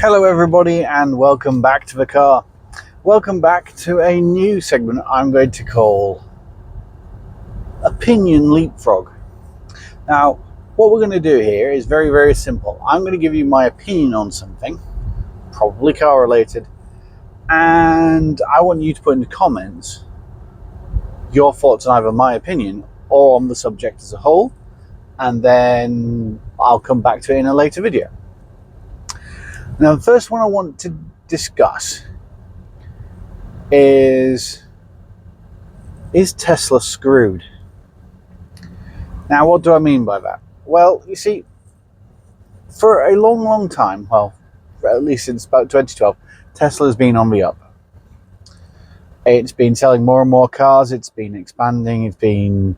Hello everybody and welcome back to the car. Welcome back to a new segment I'm going to call Opinion Leapfrog. Now, what we're going to do here is very simple. I'm going to give you my opinion on something, probably car related, and I want you to put in the comments your thoughts on either my opinion or on the subject as a whole, and then I'll come back to it in a later video. Now, the first one I want to discuss is Tesla screwed? Now, what do I mean by that? Well, you see, for a long time, well, at least since about 2012, Tesla's been on the up. It's been selling more and more cars, it's been expanding, it's been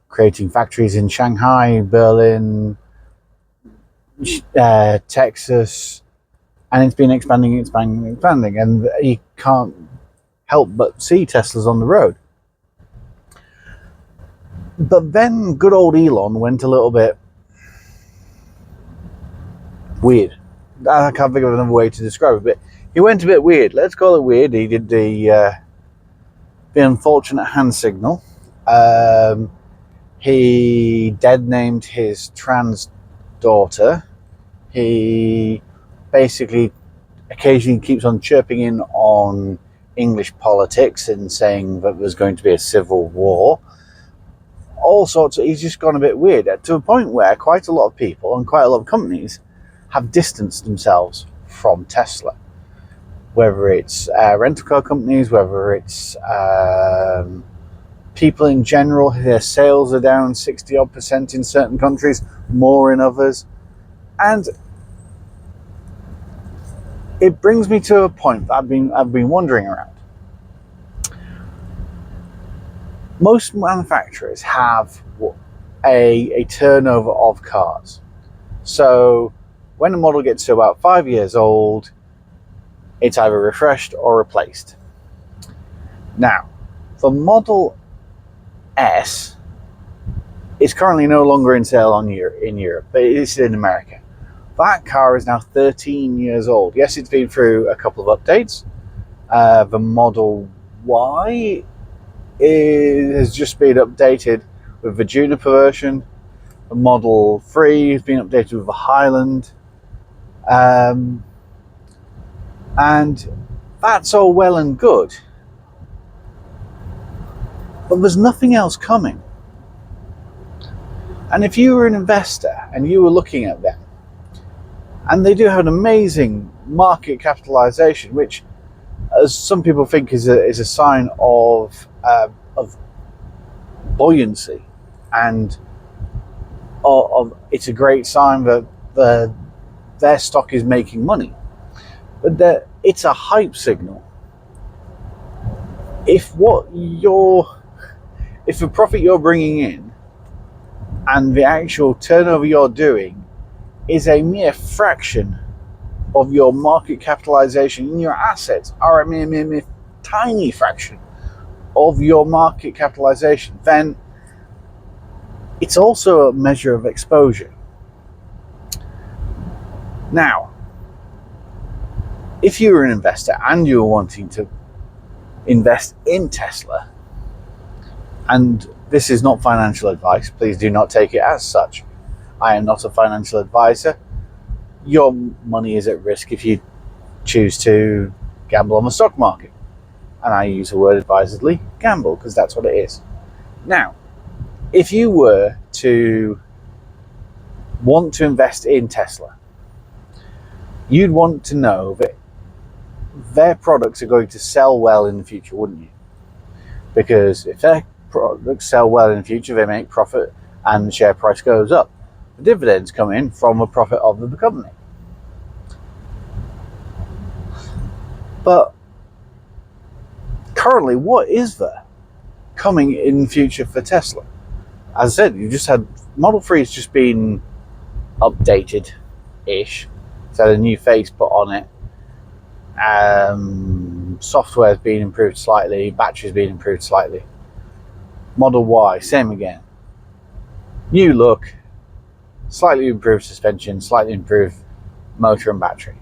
creating factories in Shanghai, Berlin, Texas, and it's been expanding, and you can't help but see Teslas on the road. But then good old Elon went a little bit weird. I can't think of another way to describe it, but he went a bit weird. Let's call it weird. He did the unfortunate hand signal. He dead named his trans daughter. He basically occasionally keeps on chirping in on English politics and saying that there's going to be a civil war. All sorts of, he's just gone a bit weird, to a point where quite a lot of people and quite a lot of companies have distanced themselves from Tesla. Whether it's rental car companies, whether it's people in general, their sales are down 60% in certain countries, more in others. And it brings me to a point that I've been wondering around. Most manufacturers have a turnover of cars. So when a model gets to about 5 years old, it's either refreshed or replaced. Now, the Model S is currently no longer in sale in Europe, but it is in America. That car is now 13 years old. Yes, it's been through a couple of updates. The Model Y has just been updated with the Juniper version. The Model 3 has been updated with the Highland. And that's all well and good. But there's nothing else coming. And if you were an investor and you were looking at them, and they do have an amazing market capitalization, which, as some people think, is a sign of buoyancy, and it's a great sign that their stock is making money. But it's a hype signal. If the profit you're bringing in and the actual turnover you're doing is a mere fraction of your market capitalization, and your assets are a mere tiny fraction of your market capitalization, then it's also a measure of exposure. Now, if you were an investor and you were wanting to invest in Tesla, and this is not financial advice, please do not take it as such. I am not a financial advisor. Your money is at risk if you choose to gamble on the stock market. And I use the word advisedly, gamble, because that's what it is. Now, if you were to want to invest in Tesla, you'd want to know that their products are going to sell well in the future, wouldn't you? Because if their products sell well in the future, they make profit and the share price goes up. The dividends come in from the profit of the company. But currently, what is there coming in the future for Tesla? As I said, you just had Model 3 has just been updated-ish. It's had a new face put on it. Software has been improved slightly. Battery's been improved slightly. Model Y, same again. New look, slightly improved suspension, slightly improved motor and battery.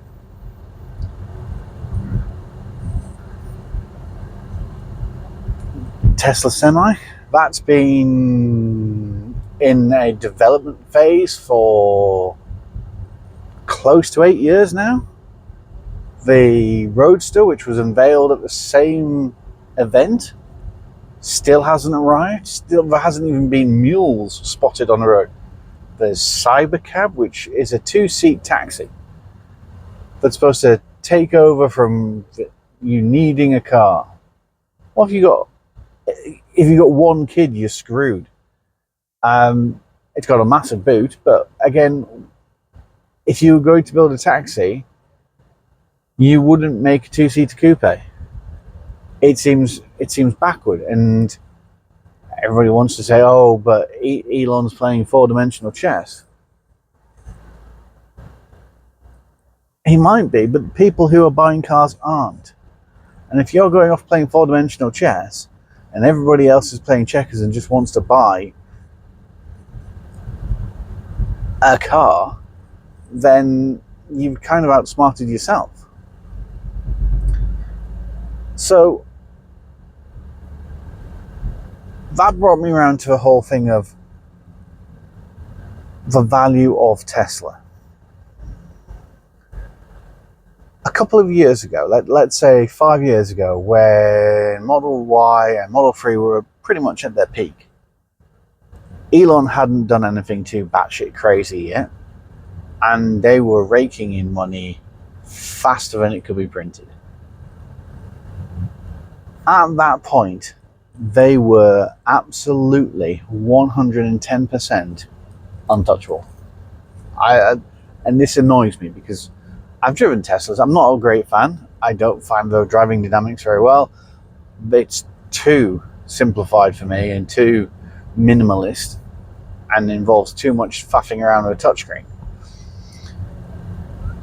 Tesla Semi, that's been in a development phase for close to 8 years now. The Roadster, which was unveiled at the same event, still hasn't arrived. Still, there hasn't even been mules spotted on the road. There's Cybercab, which is a 2-seat taxi that's supposed to take over from you needing a car. Well, if you got one kid, you're screwed. It's got a massive boot, but again, if you were going to build a taxi, you wouldn't make a 2-seater coupe. It seems backward, and everybody wants to say, "Oh, but Elon's playing 4-dimensional chess." He might be, but people who are buying cars aren't. And if you're going off playing 4-dimensional chess, and everybody else is playing checkers and just wants to buy a car, then you've kind of outsmarted yourself. So that brought me around to the whole thing of the value of Tesla. A couple of years ago, let's say 5 years ago, when Model Y and Model 3 were pretty much at their peak, Elon hadn't done anything too batshit crazy yet, and they were raking in money faster than it could be printed. At that point, they were absolutely 110% untouchable. And this annoys me because I've driven Teslas. I'm not a great fan. I don't find the driving dynamics very well. It's too simplified for me and too minimalist, and involves too much faffing around with a touchscreen.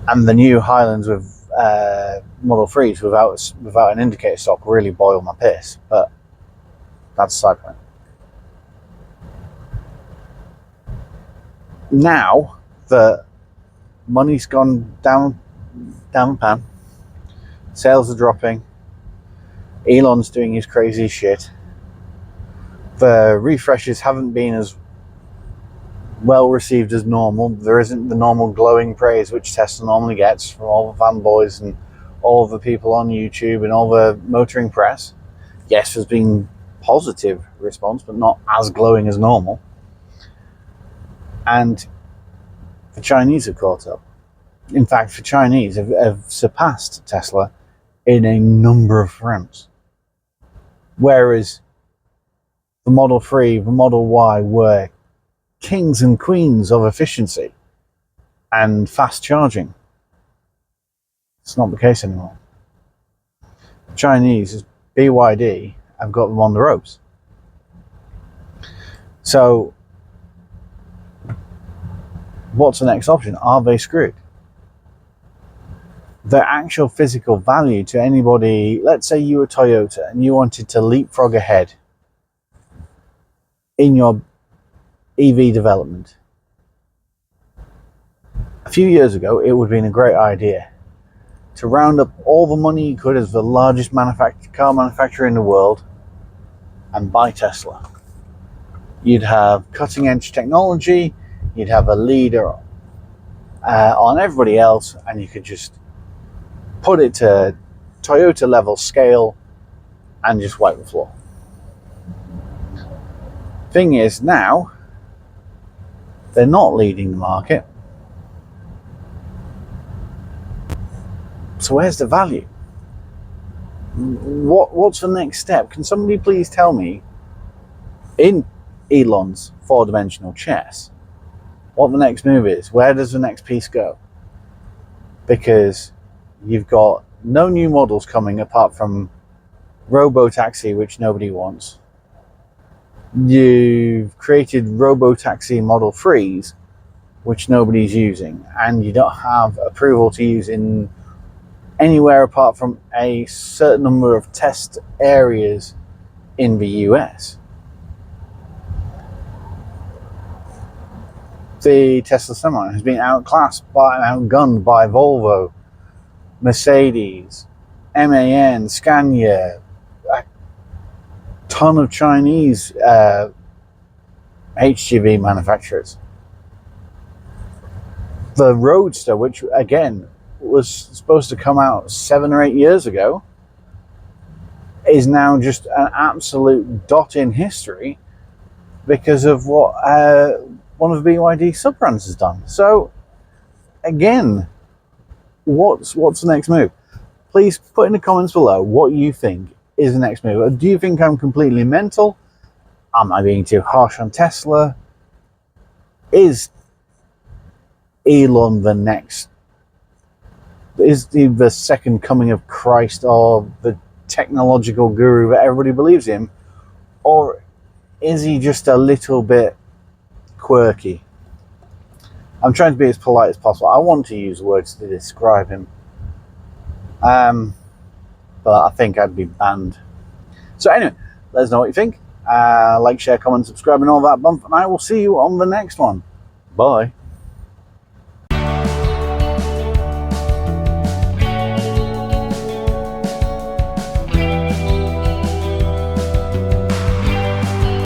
And the new Highlands with Model 3s without an indicator stop really boil my piss, but that's a side point. Now that money's gone down the pan, sales are dropping, Elon's doing his crazy shit, the refreshes haven't been as well received as normal. There isn't the normal glowing praise which Tesla normally gets from all the fanboys and all of the people on YouTube and all the motoring press. Yes, there's been positive response, but not as glowing as normal. And the Chinese have caught up. In fact, the Chinese have surpassed Tesla in a number of fronts. Whereas the Model 3, the Model Y were kings and queens of efficiency and fast charging. It's not the case anymore. The Chinese, BYD, have got them on the ropes. So, what's the next option? Are they screwed? The actual physical value to anybody, let's say you were Toyota and you wanted to leapfrog ahead in your EV development. A few years ago, it would have been a great idea to round up all the money you could as the largest car manufacturer in the world and buy Tesla. You'd have cutting edge technology, you'd have a leader on everybody else, and you could just put it to Toyota level scale and just wipe the floor. Thing is, now they're not leading the market. So where's the value? What's the next step? Can somebody please tell me, in Elon's 4-dimensional chess, what the next move is? Where does the next piece go? Because you've got no new models coming apart from Robo-Taxi, which nobody wants. You've created Robo-Taxi Model 3s, which nobody's using, and you don't have approval to use in anywhere apart from a certain number of test areas in the US. The Tesla Semi has been outclassed and outgunned by Volvo, Mercedes, MAN, Scania, a ton of Chinese HGV manufacturers. The Roadster, which again was supposed to come out 7 or 8 years ago, is now just an absolute dot in history because of what one of the BYD sub-brands has done. So again, what's the next move? Please put in the comments below what you think is the next move. Do you think I'm completely mental? Am I being too harsh on Tesla? Is Elon is the second coming of Christ, or the technological guru that everybody believes in? Or is he just a little bit quirky? I'm trying to be as polite as possible. I want to use words to describe him. But I think I'd be banned. So anyway, let us know what you think. Like, share, comment, subscribe, and all that bump. And I will see you on the next one. Bye.